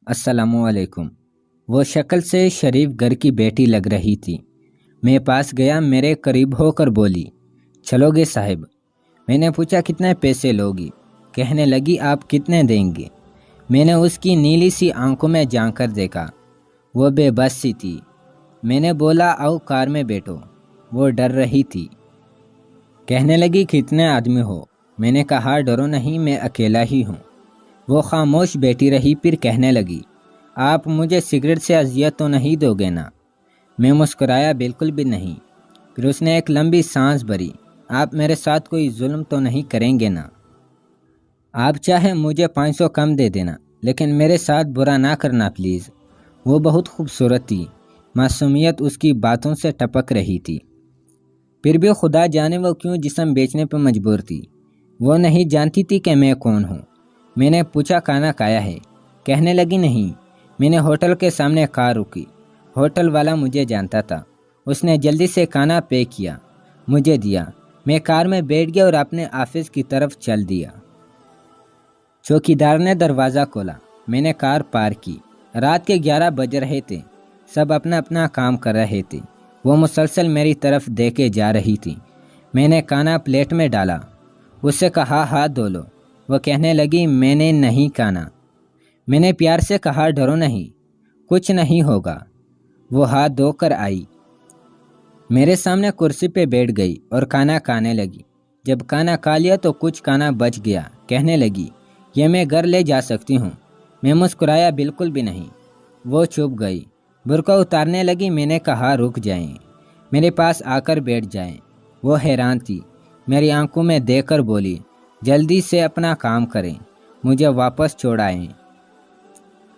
अस्सलाम वालेकुम। वो शक्ल से शरीफ घर की बेटी लग रही थी। मैं पास गया, मेरे करीब होकर बोली, चलोगे साहिब? मैंने पूछा, कितने पैसे लोगी? कहने लगी, आप कितने देंगे? मैंने उसकी नीली सी आंखों में झांक कर देखा। वो बेबस सी थी। मैंने बोला, आओ कार में बैठो। वो डर रही थी। कहने लगी, कितने आदमी हो? मैंने कहा, डरो नहीं, मैं अकेला ही हूँ। वो खामोश बैठी रही, फिर कहने लगी, आप मुझे सिगरेट से अजियत तो नहीं दोगे ना? मैं मुस्कुराया, बिल्कुल भी नहीं। फिर उसने एक लंबी सांस भरी, आप मेरे साथ कोई जुल्म तो नहीं करेंगे ना? आप चाहे मुझे 500 कम दे देना, लेकिन मेरे साथ बुरा ना करना प्लीज़। वो बहुत खूबसूरत थी। मासूमियत उसकी बातों से टपक रही थी। फिर भी खुदा जाने वो क्यों जिस्म बेचने पर मजबूर थी। वो नहीं जानती थी कि मैं कौन हूँ। मैंने पूछा, खाना खाया है? कहने लगी, नहीं। मैंने होटल के सामने कार रुकी। होटल वाला मुझे जानता था। उसने जल्दी से खाना पैक किया, मुझे दिया। मैं कार में बैठ गया और अपने ऑफिस की तरफ चल दिया। चौकीदार ने दरवाज़ा खोला। मैंने कार पार्क की। रात के 11 बज रहे थे। सब अपना अपना काम कर रहे थे। वो मुसलसल मेरी तरफ देखे जा रही थी। मैंने खाना प्लेट में डाला। उससे कहा, हाथ धो लो। वो कहने लगी, मैंने नहीं खाना। मैंने प्यार से कहा, डरो नहीं, कुछ नहीं होगा। वो हाथ धोकर आई, मेरे सामने कुर्सी पे बैठ गई और खाना खाने लगी। जब खाना खा लिया तो कुछ खाना बच गया। कहने लगी, ये मैं घर ले जा सकती हूँ? मैं मुस्कुराया, बिल्कुल भी नहीं। वो चुप गई। बुर्का उतारने लगी। मैंने कहा, रुक जाएं, मेरे पास आकर बैठ जाएं। वो हैरान थी। मेरी आंखों में देखकर बोली, जल्दी से अपना काम करें, मुझे वापस छोड़ाएं।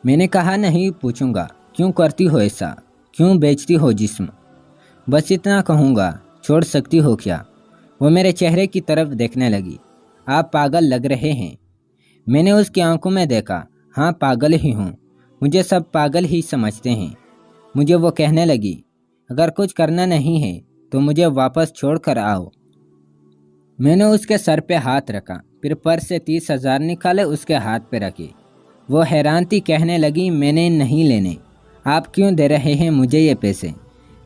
मैंने कहा, नहीं पूछूंगा, क्यों करती हो ऐसा? क्यों बेचती हो जिस्म? बस इतना कहूँगा, छोड़ सकती हो क्या? वो मेरे चेहरे की तरफ देखने लगी। आप पागल लग रहे हैं। मैंने उसकी आंखों में देखा। हाँ, पागल ही हूँ। मुझे सब पागल ही समझते हैं। मुझे वो कहने लगी, अगर कुछ करना नहीं है तो मुझे वापस छोड़ कर आओ। मैंने उसके सर पे हाथ रखा, फिर पर्स से 30,000 निकाले उसके हाथ पे रखे। वो हैरान थी। कहने लगी, मैंने नहीं लेने। आप क्यों दे रहे हैं मुझे ये पैसे?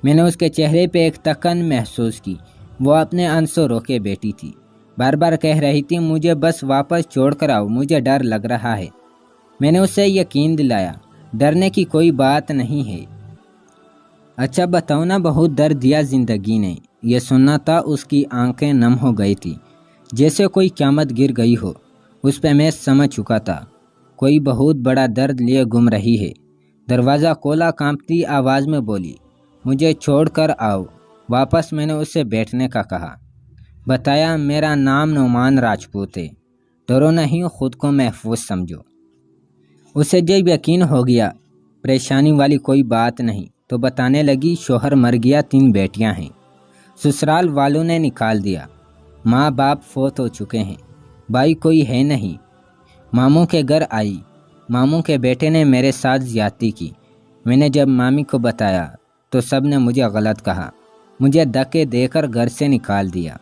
मैंने उसके चेहरे पे एक तकन महसूस की। वो अपने आंसू रोके बैठी थी। बार बार कह रही थी, मुझे बस वापस छोड़ कर आओ, मुझे डर लग रहा है। मैंने उसे यकीन दिलाया, डरने की कोई बात नहीं है। अच्छा बताओ ना, बहुत दर्द दिया जिंदगी ने। यह सुनना था। उसकी आंखें नम हो गई थी, जैसे कोई क़यामत गिर गई हो। उस पर मैं समझ चुका था, कोई बहुत बड़ा दर्द लिए घूम रही है। दरवाज़ा खोला, कांपती आवाज़ में बोली, मुझे छोड़ कर आओ वापस। मैंने उससे बैठने का कहा। बताया, मेरा नाम नुमान राजपूत है। डरो नहीं, खुद को महफूज समझो। उसे जब यकीन हो गया परेशानी वाली कोई बात नहीं, तो बताने लगी, शोहर मर गया, 3 बेटियां हैं। ससुराल वालों ने निकाल दिया। माँ बाप फौत हो चुके हैं। भाई कोई है नहीं। मामू के घर आई। मामू के बेटे ने मेरे साथ ज्यादती की। मैंने जब मामी को बताया तो सब ने मुझे गलत कहा। मुझे धक्के देकर घर से निकाल दिया।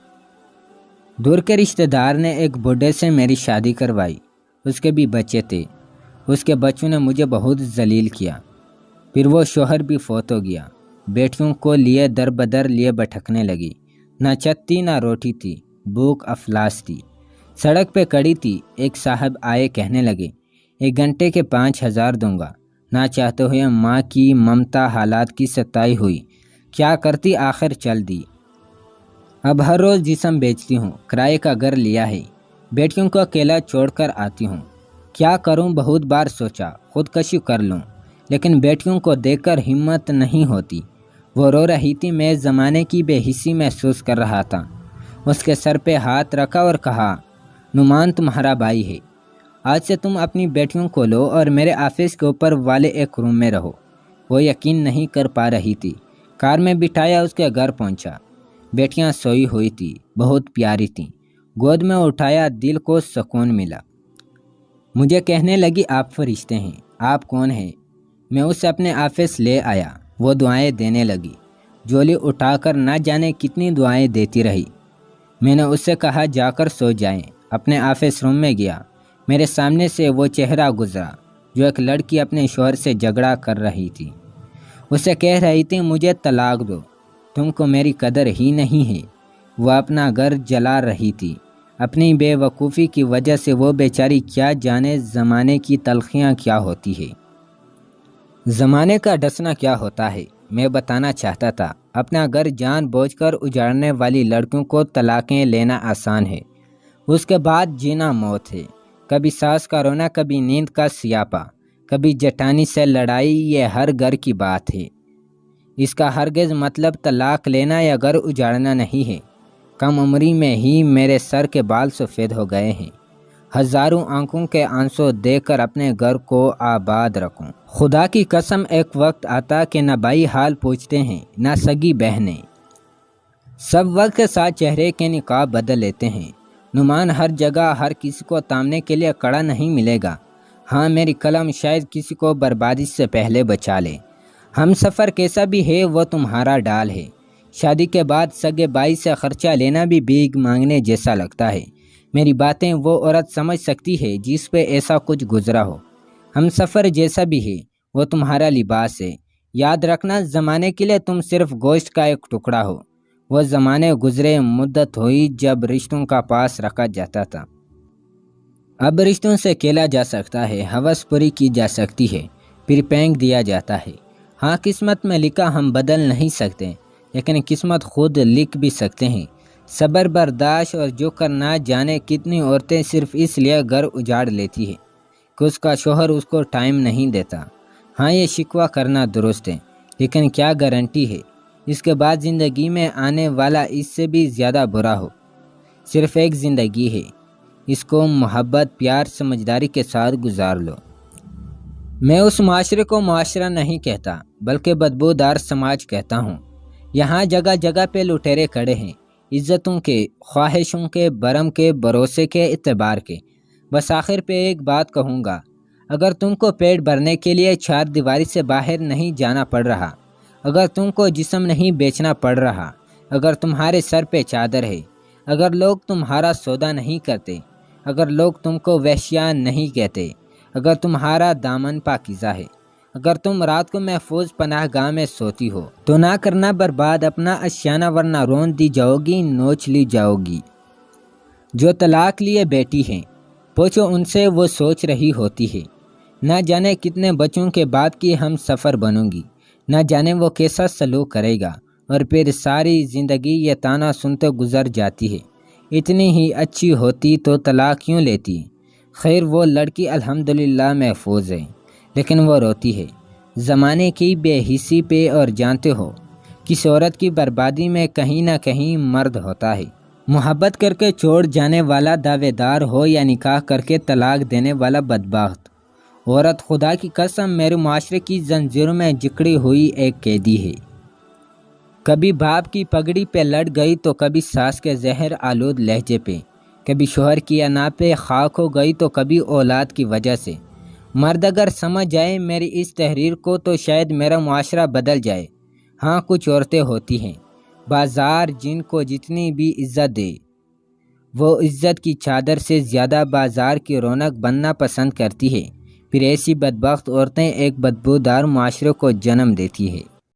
दूर के रिश्तेदार ने एक बूढ़े से मेरी शादी करवाई। उसके भी बच्चे थे। उसके बच्चों ने मुझे बहुत जलील किया। फिर वो शोहर भी फौत हो गया। बेटियों को लिए दर बदर लिए भटकने लगी। ना छत थी, ना रोटी थी। भूख अफलास थी। सड़क पे खड़ी थी। एक साहब आए, कहने लगे, 1 घंटे के 5,000 दूंगा। ना चाहते हुए माँ की ममता हालात की सताई हुई। क्या करती, आखिर चल दी। अब हर रोज़ जिस्म बेचती हूँ। किराए का घर लिया है। बेटियों को अकेला छोड़कर आती हूँ। क्या करूँ, बहुत बार सोचा खुदकशी कर लूँ, लेकिन बेटियों को देखकर हिम्मत नहीं होती। वो रो रही थी। मैं ज़माने की बेहिसी महसूस कर रहा था। उसके सर पे हाथ रखा और कहा, नुमान तुम्हारा भाई है। आज से तुम अपनी बेटियों को लो और मेरे ऑफिस के ऊपर वाले एक रूम में रहो। वो यकीन नहीं कर पा रही थी। कार में बिठाया, उसके घर पहुंचा। बेटियां सोई हुई थी, बहुत प्यारी थीं। गोद में उठाया, दिल को सुकून मिला। मुझे कहने लगी, आप फरिश्ते हैं। आप कौन हैं? मैं उसे अपने ऑफिस ले आया। वो दुआएं देने लगी। झोली उठाकर ना जाने कितनी दुआएं देती रही। मैंने उससे कहा, जाकर सो जाएं। अपने ऑफिस रूम में गया। मेरे सामने से वो चेहरा गुजरा। جو ایک لڑکی اپنے شوہر سے جھگڑا کر رہی تھی۔ اسے کہہ رہی تھی مجھے طلاق دو، تم کو میری قدر ہی نہیں ہے۔ وہ اپنا گھر جلا رہی تھی۔ اپنی بے وقوفی کی وجہ سے وہ بیچاری کیا جانے زمانے کی تلخیاں کیا ہوتی ہے، زمانے کا ڈسنا کیا ہوتا ہے۔ میں بتانا چاہتا تھا اپنا گھر جان بوجھ کر اجاڑنے والی لڑکیوں کو طلاقیں لینا آسان ہے، اس کے بعد جینا موت ہے۔ کبھی ساس کا رونا، کبھی نیند کا سیاپا، کبھی جٹانی سے لڑائی، یہ ہر گھر کی بات ہے۔ اس کا ہرگز مطلب طلاق لینا یا گھر اجاڑنا نہیں ہے۔ کم عمری میں ہی میرے سر کے بال سفید ہو گئے ہیں۔ ہزاروں آنکھوں کے آنسو دے کر اپنے گھر کو آباد رکھوں۔ خدا کی قسم ایک وقت آتا کہ نہ بھائی حال پوچھتے ہیں نہ سگی بہنیں، سب وقت کے ساتھ چہرے کے نقاب بدل لیتے ہیں۔ نعمان ہر جگہ ہر کسی کو تامنے کے لیے کڑا نہیں ملے گا۔ ہاں میری قلم شاید کسی کو بربادی سے پہلے بچا لے۔ ہم سفر کیسا بھی ہے وہ تمہارا ڈال ہے۔ شادی کے بعد سگے بھائی سے خرچہ لینا بھی بھیک مانگنے جیسا لگتا ہے۔ میری باتیں وہ عورت سمجھ سکتی ہے جس پہ ایسا کچھ گزرا ہو۔ ہم سفر جیسا بھی ہے وہ تمہارا لباس ہے۔ یاد رکھنا زمانے کے لیے تم صرف گوشت کا ایک ٹکڑا ہو۔ وہ زمانے گزرے، مدت ہوئی جب رشتوں کا پاس رکھا جاتا تھا۔ اب رشتوں سے کھیلا جا سکتا ہے، ہوس پوری کی جا سکتی ہے، پھر پھینک دیا جاتا ہے۔ ہاں قسمت میں لکھا ہم بدل نہیں سکتے، لیکن قسمت خود لکھ بھی سکتے ہیں۔ صبر برداشت اور جو کر نہ جانے کتنی عورتیں صرف اس لیے گھر اجاڑ لیتی ہے کہ اس کا شوہر اس کو ٹائم نہیں دیتا۔ ہاں یہ شکوہ کرنا درست ہے، لیکن کیا گارنٹی ہے اس کے بعد زندگی میں آنے والا اس سے بھی زیادہ برا ہو۔ صرف ایک زندگی ہے، اس کو محبت، پیار، سمجھداری کے ساتھ گزار لو۔ میں اس معاشرے کو معاشرہ نہیں کہتا بلکہ بدبودار سماج کہتا ہوں۔ یہاں جگہ جگہ پہ لٹیرے کھڑے ہیں، عزتوں کے، خواہشوں کے، برم کے، بھروسے کے، اعتبار کے۔ بس آخر پہ ایک بات کہوں گا، اگر تم کو پیٹ بھرنے کے لیے چار دیواری سے باہر نہیں جانا پڑ رہا، اگر تم کو جسم نہیں بیچنا پڑ رہا، اگر تمہارے سر پہ چادر ہے، اگر لوگ تمہارا سودا نہیں کرتے، اگر لوگ تم کو وحشیاں نہیں کہتے، اگر تمہارا دامن پاکیزہ ہے، اگر تم رات کو محفوظ پناہ گاہ میں سوتی ہو، تو نہ کرنا برباد اپنا اشیانہ، ورنہ رون دی جاؤ گی، نوچ لی جاؤ گی۔ جو طلاق لیے بیٹی ہیں پوچھو ان سے، وہ سوچ رہی ہوتی ہے نہ جانے کتنے بچوں کے بعد کی ہم سفر بنوں گی، نہ جانے وہ کیسا سلوک کرے گا، اور پھر ساری زندگی یہ تانا سنتے گزر جاتی ہے اتنی ہی اچھی ہوتی تو طلاق کیوں لیتی۔ خیر وہ لڑکی الحمدللہ محفوظ ہے، لیکن وہ روتی ہے زمانے کی بے حسی پہ، اور جانتے ہو کس عورت کی بربادی میں کہیں نہ کہیں مرد ہوتا ہے۔ محبت کر کے چھوڑ جانے والا دعوے دار ہو یا نکاح کر کے طلاق دینے والا بدبخت عورت، خدا کی قسم میرے معاشرے کی زنجیروں میں جکڑی ہوئی ایک قیدی ہے۔ کبھی باپ کی پگڑی پہ لٹ گئی تو کبھی ساس کے زہر آلود لہجے پہ، کبھی شوہر کی انا پہ خاک ہو گئی تو کبھی اولاد کی وجہ سے۔ مرد اگر سمجھ جائے میری اس تحریر کو تو شاید میرا معاشرہ بدل جائے۔ ہاں کچھ عورتیں ہوتی ہیں بازار جن کو جتنی بھی عزت دے وہ عزت کی چادر سے زیادہ بازار کی رونق بننا پسند کرتی ہے، پھر ایسی بدبخت عورتیں ایک بدبودار معاشرے کو جنم دیتی ہے۔